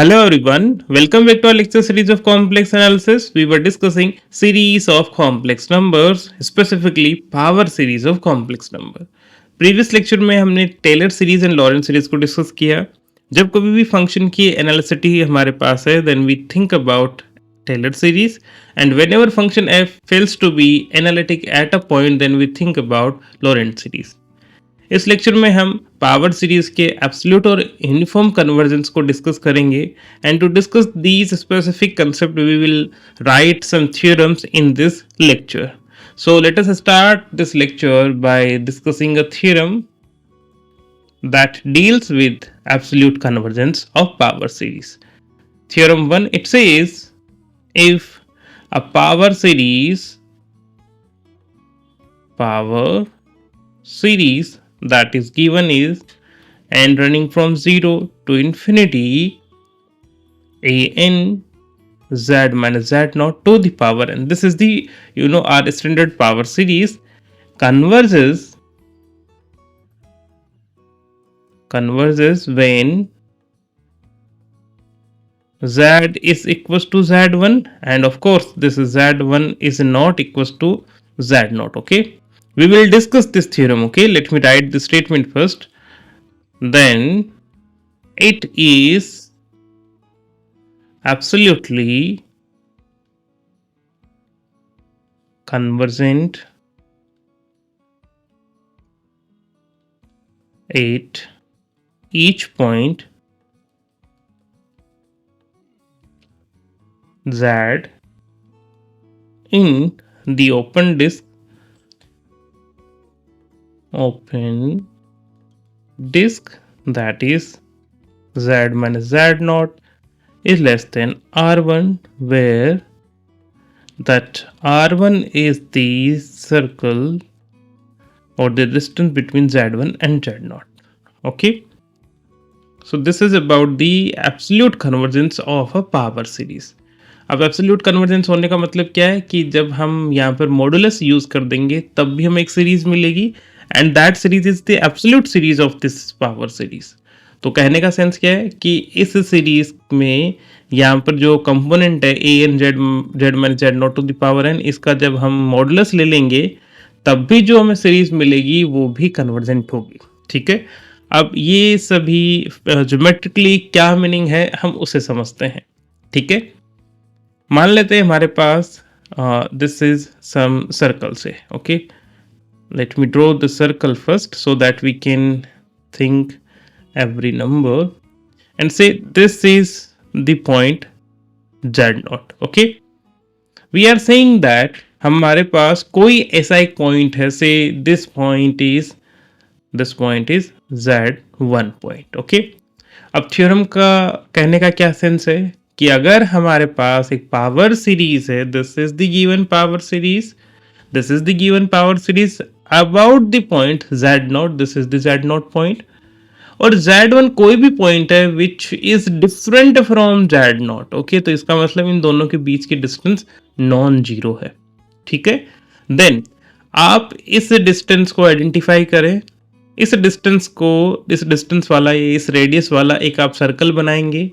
Hello everyone, welcome back to our lecture series of complex analysis. We were discussing series of complex numbers, specifically power series of complex number. Previous lecture में हमने Taylor series and Laurent series को discuss किया. जब कभी भी function की एनालिसिटी हमारे पास है, then we think about Taylor series, and whenever function f fails to be analytic at a point, then we think about Laurent series. इस लेक्चर में हम पावर सीरीज के एब्सोल्यूट और यूनिफॉर्म कन्वर्जेंस को डिस्कस करेंगे and to discuss these specific concept we will write some theorems in this lecture. So let us start this lecture by discussing a theorem that deals with absolute convergence of power series. Theorem 1, it says if a power series that is given is and running from 0 to infinity a n z minus z naught to the power n. This is the our standard power series converges when z is equals to z1, and of course this is z1 is not equals to z naught. Okay, we will discuss this theorem. Okay, let me write the statement first. Then it is absolutely convergent at each point z in the open disk that is z minus z naught is less than r1, where that r1 is the circle or the distance between z1 and z naught. Okay, so this is about the absolute convergence of a power series. अब absolute convergence होने का मतलब क्या है कि जब हम यहाँ पर मॉडुलस यूज कर देंगे तब भी हमें एक सीरीज मिलेगी, and that series is the absolute series of this power series. तो कहने का सेंस क्या है कि इस सीरीज में यहाँ पर जो कंपोनेंट है A N Z minus Z naught to the power N, इसका जब हम मॉडुलस ले लेंगे तब भी जो हमें सीरीज मिलेगी वो भी कन्वर्जेंट होगी. ठीक है, अब ये सभी ज्योमेट्रिकली क्या मीनिंग है हम उसे समझते हैं. ठीक है, मान लेते हैं हमारे पास दिस इज सम सर्कल से. Okay, let me draw the circle first so that we can think every number and say this is the point z naught. Okay, we are saying that हमारे पास कोई ऐसा एक point है, से this point is z1 point. Okay, अब theorem का कहने का क्या सेंस है कि अगर हमारे पास एक पावर सीरीज है, this is the given power series about the point z0, this is the z0 point, और z1 कोई भी पॉइंट है which is different from z0. Okay, तो इसका मतलब इन दोनों के बीच की डिस्टेंस नॉन जीरो है. ठीक है, देन आप इस डिस्टेंस को आइडेंटिफाई करें. इस डिस्टेंस वाला, इस रेडियस वाला एक आप सर्कल बनाएंगे.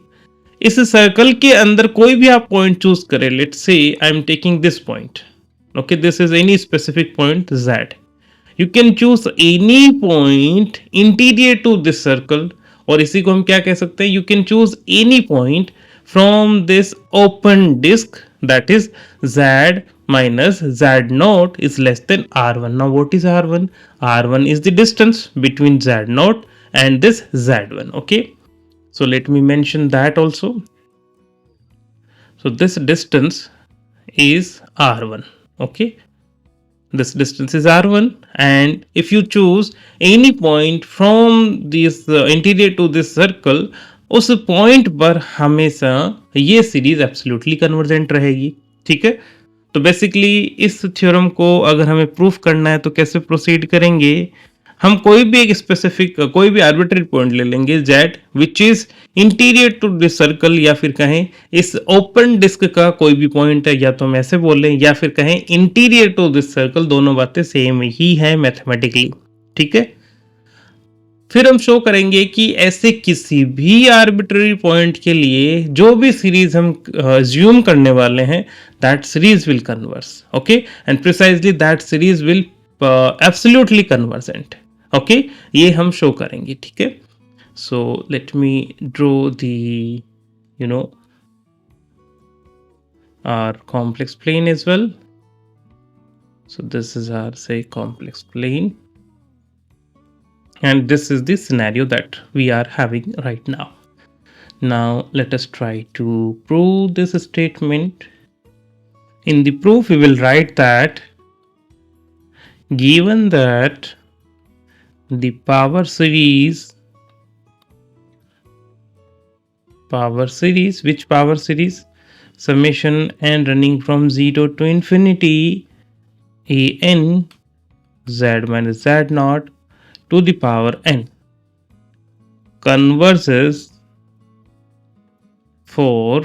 इस सर्कल के अंदर कोई भी आप पॉइंट चूज करें. Let's say I am taking this point. Okay, this is any specific point z. You can choose any point interior to this circle, और इसी को हम क्या कह सकते हैं, you can choose any point from this open disk that is z minus z naught is less than r1. Now what is r1? R1 is the distance between z naught and this z1. Okay, so let me mention that also. So this distance is r1. Okay, this distance is r1, and if you choose any point from this interior to this circle, उस point पर हमेशा ये series absolutely convergent रहेगी. ठीक है, तो basically इस theorem को अगर हमें प्रूफ करना है तो कैसे प्रोसीड करेंगे, हम कोई भी एक स्पेसिफिक कोई भी आर्बिट्रेरी पॉइंट ले लेंगे z which is interior to this circle, या फिर कहें इस ओपन डिस्क का कोई भी पॉइंट है, या तो हम ऐसे बोलें या फिर कहें इंटीरियर टू दिस सर्कल. दोनों बातें सेम ही है मैथमेटिकली. ठीक है, फिर हम शो करेंगे कि ऐसे किसी भी आर्बिट्ररी पॉइंट के लिए जो भी सीरीज हम ज्यूम करने वाले हैं, that series will converse, okay, and precisely that series will absolutely convergent, okay, ये हम शो करेंगे, ठीक है। So let me draw the you know our complex plane as well. So this is our say complex plane, and this is the scenario that we are having right now. Now let us try to prove this statement. In the proof we will write that given that the power series, which power series, summation n running from 0 to infinity a n z minus z naught to the power n converges for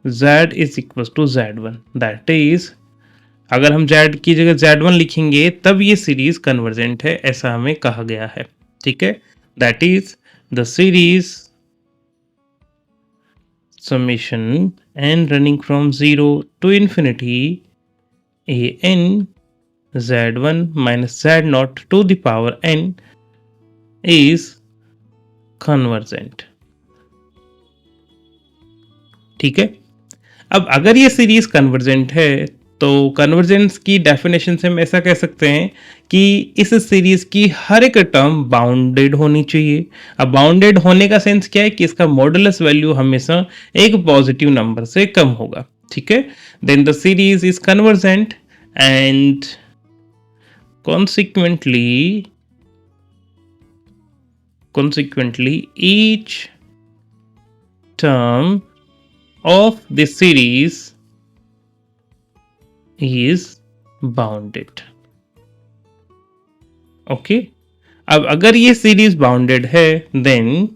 z is equals to z1, that is अगर हम z की जगह z1 लिखेंगे तब ये series convergent है, ऐसा हमें कहा गया है, ठीक है। That is the series summation n running from 0 to infinity a n z1 minus z naught to the power n is convergent, ठीक है। अब अगर ये सीरीज कन्वर्जेंट है तो कन्वर्जेंस की डेफिनेशन से हम ऐसा कह सकते हैं कि इस सीरीज की हर एक टर्म बाउंडेड होनी चाहिए। अब बाउंडेड होने का सेंस क्या है कि इसका मॉडुलस वैल्यू हमेशा एक पॉजिटिव नंबर से कम होगा, ठीक है। Then the series is convergent and consequently each term of the series is bounded, okay। अब अगर ये सीरीज बाउंडेड है then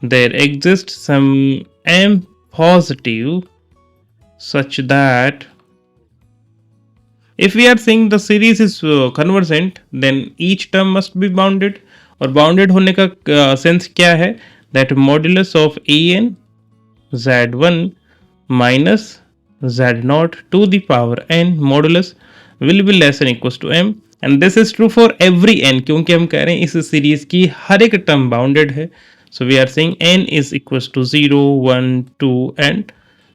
there exists some m positive such that if we are saying the series is convergent then each term must be bounded, और bounded होने का sense क्या है, that modulus of an z1 minus z0 to the power n modulus will be less than equals to m, and this is true for every n, क्योंकि हम कह रहे हैं इस सीरीज की हर एक टर्म बाउंडेड है। So we are saying n is equals to 0 1 2 and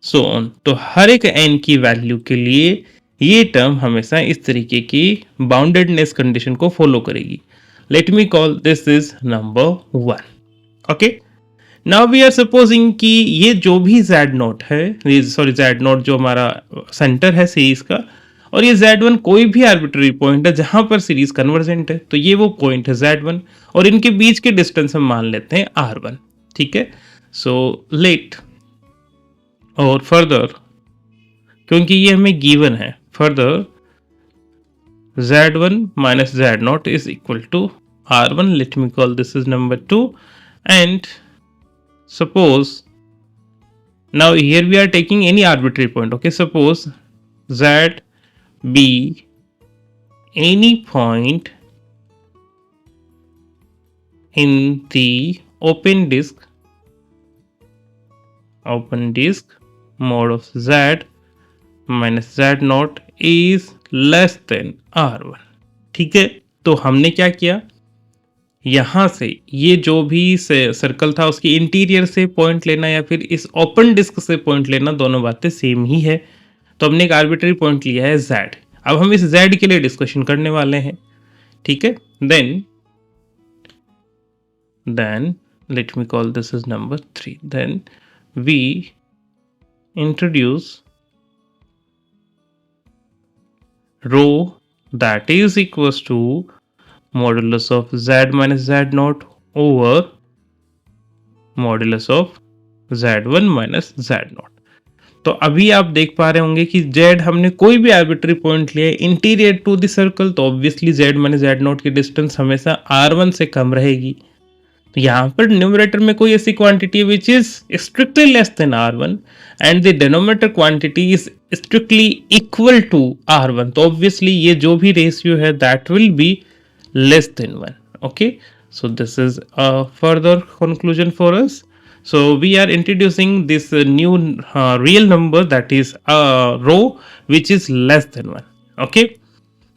so on। तो हर एक n की वैल्यू के लिए ये टर्म हमेशा इस तरीके की बाउंडेडनेस कंडीशन को फॉलो करेगी। Let me call this is number 1, okay. Now we are supposing कि ये जो भी z0 है, सॉरी z0 जो हमारा सेंटर है सीरीज का, और ये z1 कोई भी आर्बिट्ररी पॉइंट है जहां पर सीरीज कन्वर्जेंट है, तो ये वो पॉइंट है z1 और इनके बीच के डिस्टेंस हम मान लेते हैं r1, ठीक है। सो लेट और फर्दर, क्योंकि ये हमें गिवन है, further z1 minus z0 is equal to r1, let me call this is number 2, and suppose now here we are taking any arbitrary point, okay, suppose z be any point in the open disk mode of z minus z0 is less than r1, ठीक है। तो हमने क्या किया, यहां से ये जो भी सर्कल था उसकी इंटीरियर से पॉइंट लेना या फिर इस ओपन डिस्क से पॉइंट लेना, दोनों बातें सेम ही है। तो हमने एक आर्बिट्ररी पॉइंट लिया है z, अब हम इस z के लिए डिस्कशन करने वाले हैं, ठीक है। Then let me call this is number 3, then we introduce rho that is equals to modulus of z minus z0 over modulus of z1 minus z0। तो अभी आप देख पा रहे होंगे कि z हमने कोई भी आर्बिट्ररी पॉइंट लिया है इंटीरियर टू द सर्कल, तो ऑब्वियसली z माइनस z0 की डिस्टेंस हमेशा r1 से कम रहेगी। तो यहाँ पर न्यूमरेटर में कोई ऐसी quantity which is strictly less than r1 and the denominator quantity is strictly equal to r1, तो ऑब्वियसली ये जो भी रेशियो है that will be less than 1, Okay, so this is a further conclusion for us. So we are introducing this new real number, that is a row which is less than 1. Okay,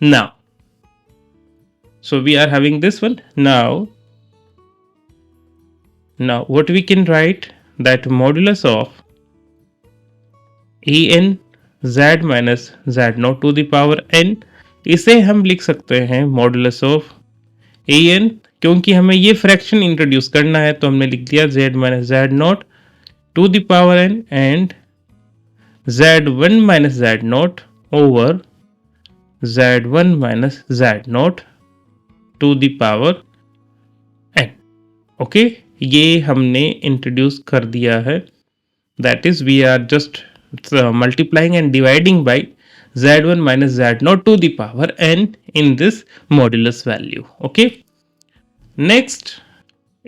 now so we are having this one. Now what we can write, that modulus of a N Z minus Z naught to the power n, इसे हम लिख सकते हैं modulus of a N, क्योंकि हमें ये fraction introduce करना है तो हमने लिख दिया z minus Z naught to the power n and z one minus Z naught over z one minus Z naught to the power n. Okay, ये हमने इंट्रोड्यूस कर दिया है. That is we are just multiplying and dividing by z1 minus z0 to the power n in this modulus value. Okay, next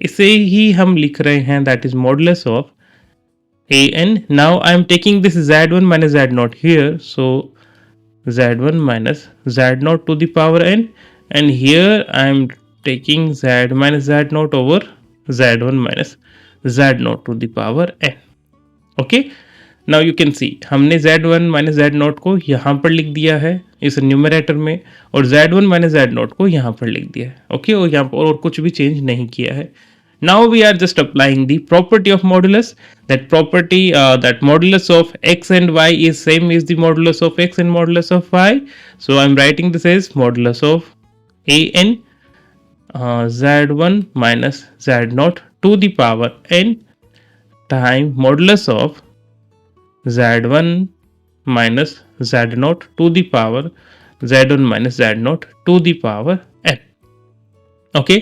इसे ही हम लिख रहे हैं, that is modulus of an. Now I am taking this z1 minus z0 here, so z1 minus z0 to the power n, and here I am taking z minus z0 over z1 minus z0 to the power n. Okay, now you can see हमने z1 minus Z not को यहाँ पर लिख दिया है इस numerator में, और z1 माइनस जेड नॉट को यहाँ पर लिख दिया है. ओके, और यहाँ पर और कुछ भी चेंज नहीं किया है. Now we are just applying the property of modulus. That property, that modulus of x and y is same is the modulus of x and modulus of y. So I am writing this as modulus of a n z1 minus Z naught to the power n time modulus of z1 minus z0 to the power z1 minus z0 to the power n. Okay,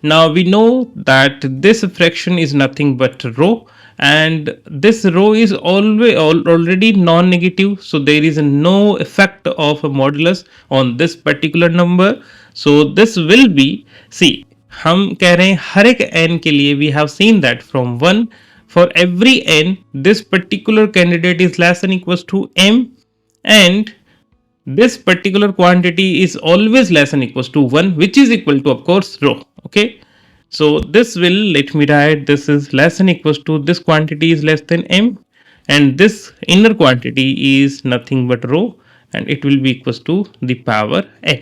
now we know that this fraction is nothing but row, and this row is already non-negative, so there is no effect of a modulus on this particular number. So this will be, see हम कह रहे हैं हर एक n के लिए we have seen that from 1 for every n this particular candidate is less than equals to m, and this particular quantity is always less than equals to 1, which is equal to of course rho. Okay, so this will, let me write, this is less than equals to, this quantity is less than m, and this inner quantity is nothing but rho, and it will be equals to the power n,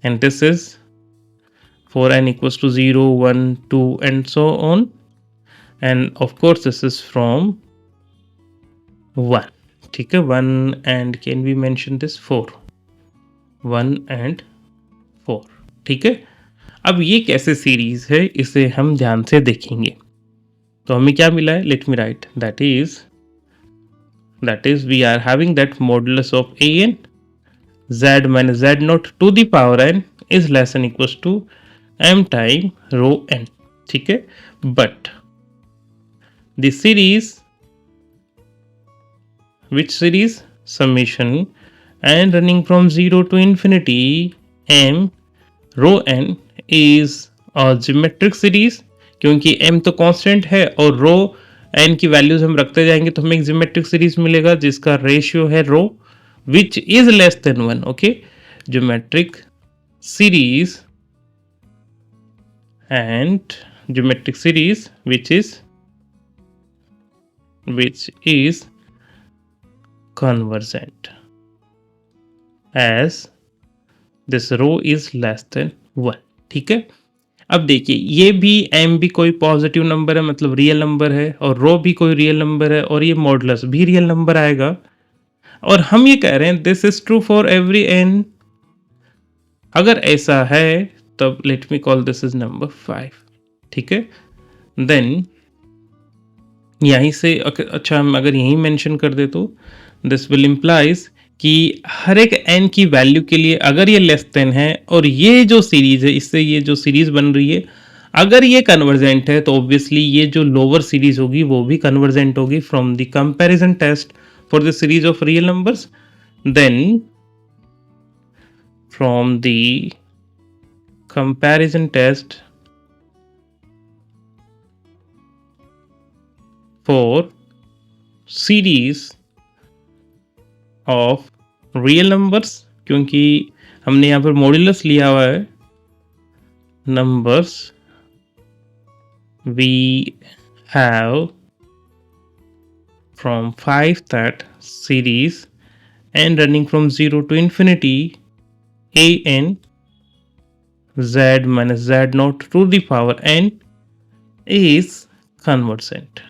and this is for n equals to 0 1 2 and so on. And of course this is from 1. ठीक है, 1 and can we mention this 4, 1 and 4. ठीक है, अब ये कैसे series है इसे हम ध्यान से देखेंगे. तो हमें क्या मिला है, let me write, that is we are having that modulus of a n z minus z naught to the power n is less than equals to m time rho n. ठीक है, but the series, which series, summation and running from 0 to infinity m rho n is a geometric series. क्योंकि m तो constant है और रो n की values हम रखते जाएंगे तो हमें एक जियोमेट्रिक सीरीज मिलेगा जिसका रेशियो है rho which is less than 1. Okay, geometric series and geometric series which is convergent as this row is less than 1. ठीक है, अब देखिए ये भी m भी कोई पॉजिटिव नंबर है, मतलब रियल नंबर है, और रो भी कोई रियल नंबर है, और ये मॉडुलस भी रियल नंबर आएगा, और हम ये कह रहे हैं this is true for every n. अगर ऐसा है तब late me call this is number 5. ठीक है, देन यहीं से अच्छा हम अगर यहीं मेंशन कर दे तो दिस विल इम्प्लाइज कि हर एक n की वैल्यू के लिए अगर ये लेस देन है और ये जो सीरीज है इससे ये जो सीरीज बन रही है अगर ये कन्वर्जेंट है तो ऑब्वियसली ये जो लोअर सीरीज होगी वो भी कन्वर्जेंट होगी from the comparison test for the series of real numbers. Then from the comparison test for series of real numbers, क्योंकि हमने यहाँ पर मॉड्यूलस लिया हुआ है numbers we have from 5 that series and running from 0 to infinity a n z minus z naught to the power n is convergent,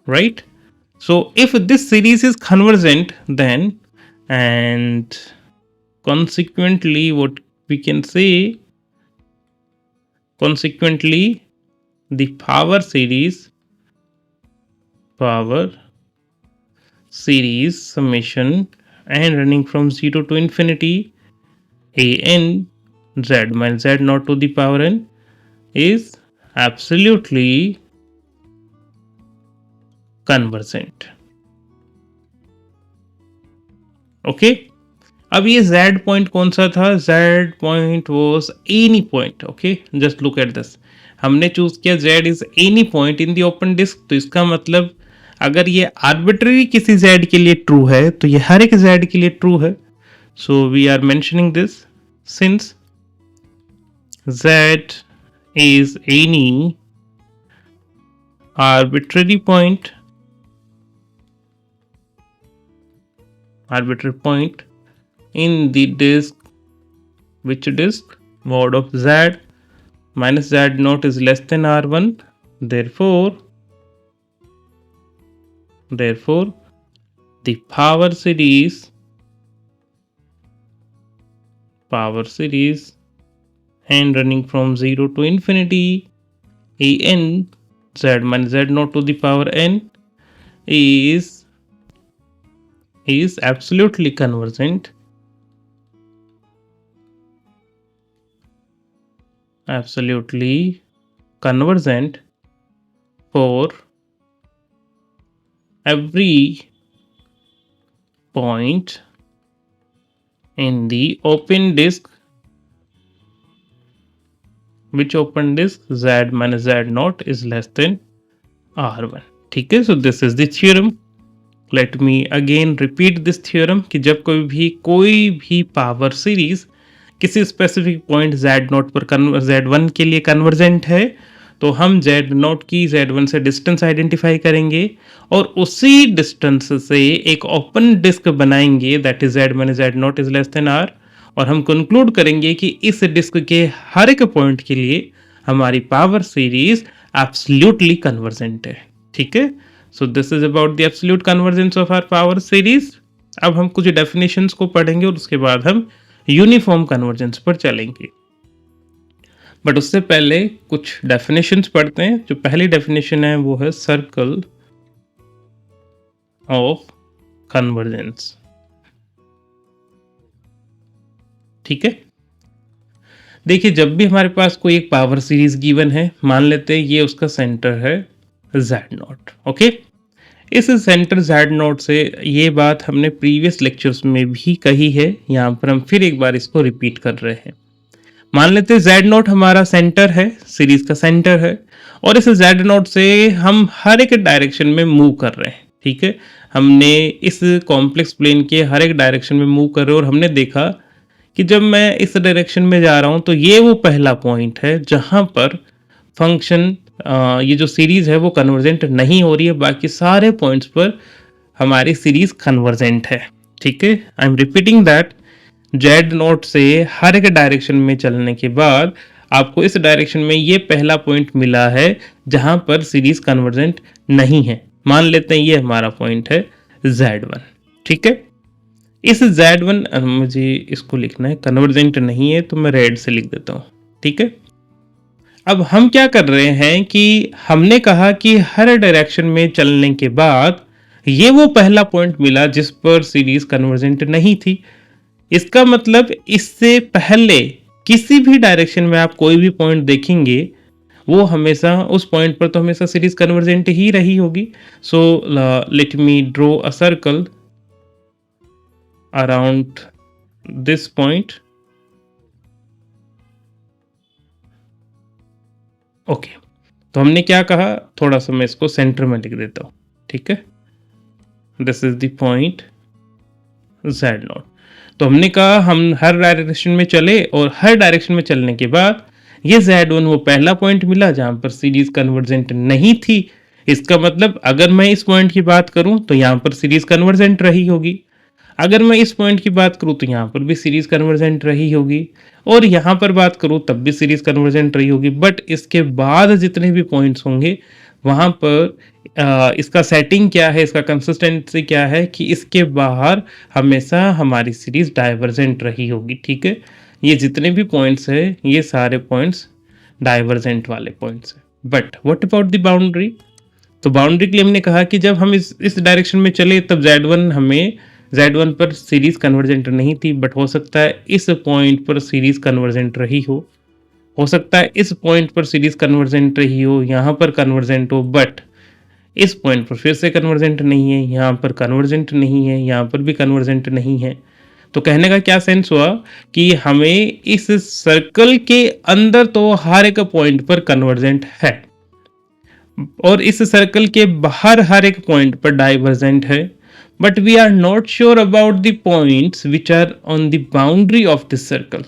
right? So if this series is convergent, then and consequently what we can say, consequently the power series summation and running from 0 to infinity a n z minus z naught to the power n is absolutely convergent. Okay, अब ये z point कौन सा था? z point was any point. Okay, just look at this. हमने choose किया z is any point in the open disc. तो इसका मतलब अगर ये आर्बिट्ररी किसी z के लिए ट्रू है तो ये हर एक z के लिए ट्रू है. So we are mentioning this since z is any arbitrary point in the disk, which disk? Mod of z minus z naught is less than r1. Therefore the power series and running from 0 to infinity a n z minus z naught to the power n is absolutely convergent. For every point in the open disk, which open disk? Z minus z naught is less than r1. ठीक है, so this is the theorem. Let me again repeat this theorem कि जब कोई भी power series किसी specific point z0 पर z1 के लिए कन्वर्जेंट है तो हम z0 की z1 से डिस्टेंस आइडेंटिफाई करेंगे और उसी डिस्टेंस से एक ओपन डिस्क बनाएंगे that is z minus z0 is less then r और हम कंक्लूड करेंगे कि इस डिस्क के हर एक पॉइंट के लिए हमारी पावर सीरीज एब्सोल्युटली कन्वर्जेंट है. ठीक है, so this is about the absolute convergence of our power series. अब हम कुछ डेफिनेशंस को पढ़ेंगे और उसके बाद हम यूनिफॉर्म कन्वर्जेंस पर चलेंगे. बट उससे पहले कुछ डेफिनेशंस पढ़ते हैं. जो पहली डेफिनेशन है वो है सर्कल ऑफ कन्वर्जेंस. ठीक है, देखिए जब भी हमारे पास कोई एक पावर सीरीज गिवन है, मान लेते हैं ये उसका सेंटर है z0. ओके, इस सेंटर z0 से ये बात हमने प्रीवियस लेक्चर्स में भी कही है, यहाँ पर हम फिर एक बार इसको रिपीट कर रहे हैं. मान लेते हैं z0 हमारा सेंटर है, सीरीज का सेंटर है और इस z0 से हम हर एक डायरेक्शन में मूव कर रहे हैं. ठीक है, हमने इस कॉम्प्लेक्स प्लेन के हर एक डायरेक्शन में मूव कर रहे हैं और हमने देखा कि जब मैं इस डायरेक्शन में जा रहा हूं तो ये वो पहला पॉइंट है जहां पर फंक्शन ये जो सीरीज है वो कन्वर्जेंट नहीं हो रही है. बाकी सारे पॉइंट्स पर हमारी सीरीज कन्वर्जेंट है. ठीक है, I am repeating that z0 से हर एक डायरेक्शन में चलने के बाद आपको इस डायरेक्शन में ये पहला पॉइंट मिला है जहां पर सीरीज कन्वर्जेंट नहीं है. मान लेते हैं ये हमारा पॉइंट है z1. ठीक है, इस z1 मुझे इसको लिखना है, कन्वर्जेंट नहीं है तो मैं रेड से लिख देता हूं. ठीक है, अब हम क्या कर रहे हैं कि हमने कहा कि हर डायरेक्शन में चलने के बाद ये वो पहला पॉइंट मिला जिस पर सीरीज कन्वर्जेंट नहीं थी. इसका मतलब इससे पहले किसी भी डायरेक्शन में आप कोई भी पॉइंट देखेंगे वो हमेशा उस पॉइंट पर तो हमेशा सीरीज कन्वर्जेंट ही रही होगी. So let me draw a circle around this point. Okay, तो हमने क्या कहा, थोड़ा सा मैं इसको सेंटर में लिख देता हूं. ठीक है, this is the point z0. तो हमने कहा हम हर डायरेक्शन में चले और हर डायरेक्शन में चलने के बाद ये Z1 वो पहला पॉइंट मिला जहां पर सीरीज कन्वर्जेंट नहीं थी। इसका मतलब अगर मैं इस पॉइंट की बात करूं तो यहां पर सीरीज कन्वर्जेंट रही होगी, अगर मैं इस पॉइंट की बात करूं तो यहाँ पर भी सीरीज कन्वर्जेंट रही होगी, और यहाँ पर बात करूं तब भी सीरीज कन्वर्जेंट रही होगी। बट इसके बाद जितने भी पॉइंट्स होंगे वहां पर इसका सेटिंग क्या है, इसका कंसिस्टेंसी क्या है कि इसके बाहर हमेशा हमारी सीरीज डाइवर्जेंट रही होगी। ठीक है, ये जितने भी पॉइंट्स है ये सारे पॉइंट्स डाइवर्जेंट वाले पॉइंट्स है। But what about the boundary? तो बाउंड्री के लिए हमने कहा कि जब हम इस डायरेक्शन में चले तब Z1 पर सीरीज कन्वर्जेंट नहीं थी, बट हो सकता है इस पॉइंट पर सीरीज कन्वर्जेंट रही हो सकता है इस पॉइंट पर सीरीज कन्वर्जेंट रही हो, यहाँ पर कन्वर्जेंट हो, बट इस पॉइंट पर फिर से कन्वर्जेंट नहीं है, यहाँ पर कन्वर्जेंट नहीं है, यहाँ पर भी कन्वर्जेंट नहीं है। तो कहने का क्या सेंस हुआ कि हमें इस सर्कल के अंदर तो हर एक पॉइंट पर कन्वर्जेंट है और इस सर्कल के बाहर हर एक पॉइंट पर डाइवर्जेंट है, but we are not sure about the points which are on the boundary of this circle.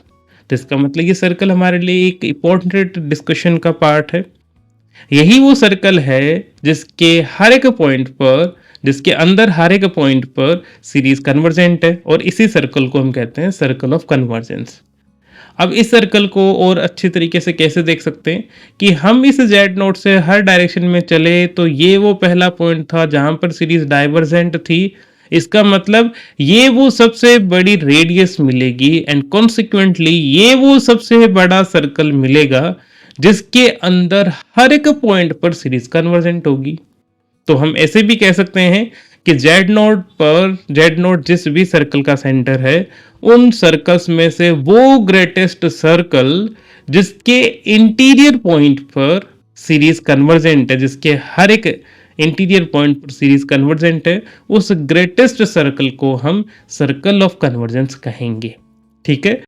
तो इसका मतलब ये सर्कल हमारे लिए एक इंपॉर्टेंट डिस्कशन का पार्ट है। यही वो सर्कल है जिसके हर एक पॉइंट पर, जिसके अंदर हर एक पॉइंट पर सीरीज कन्वर्जेंट है, और इसी सर्कल को हम कहते हैं सर्कल ऑफ कन्वर्जेंस। अब इस सर्कल को और अच्छी तरीके से कैसे देख सकते हैं कि हम इस जेड नोट से हर डायरेक्शन में चले तो ये वो पहला पॉइंट था जहां पर सीरीज डाइवर्जेंट थी। इसका मतलब ये वो सबसे बड़ी रेडियस मिलेगी एंड कॉन्सिक्वेंटली ये वो सबसे बड़ा सर्कल मिलेगा जिसके अंदर हर एक पॉइंट पर सीरीज कन्वर्जेंट होगी। तो हम ऐसे भी कह सकते हैं कि जेड नोट जिस भी सर्कल का सेंटर है उन सर्कल्स में से वो ग्रेटेस्ट सर्कल जिसके इंटीरियर पॉइंट पर सीरीज कन्वर्जेंट है, जिसके हर एक इंटीरियर पॉइंट पर सीरीज कन्वर्जेंट है, उस ग्रेटेस्ट सर्कल को हम सर्कल ऑफ कन्वर्जेंस कहेंगे। ठीक है।